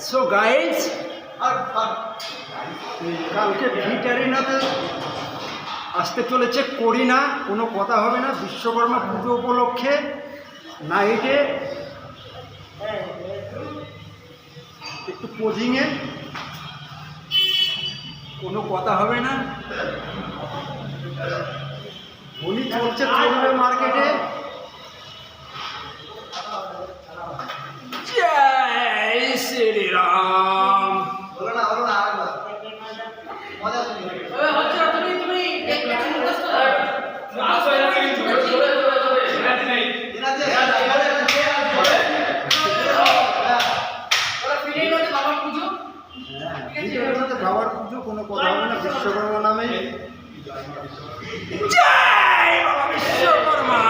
So guys, কালকে ভিট অ্যারিনাতে আসতে চলেছে করিনা। কোনো কথা হবে না, বিশ্বকর্মা পুজো উপলক্ষে নাইটে একটু পোজিংয়ে, কোনো কথা হবে না। হোলি চলছে চলবে মার্কেটে। জয় শ্রীরাম। বাবার পুজো, কোনো কথা হবে না, বিশ্বকর্মা নামে। জয় বাবা বিশ্বকর্মা।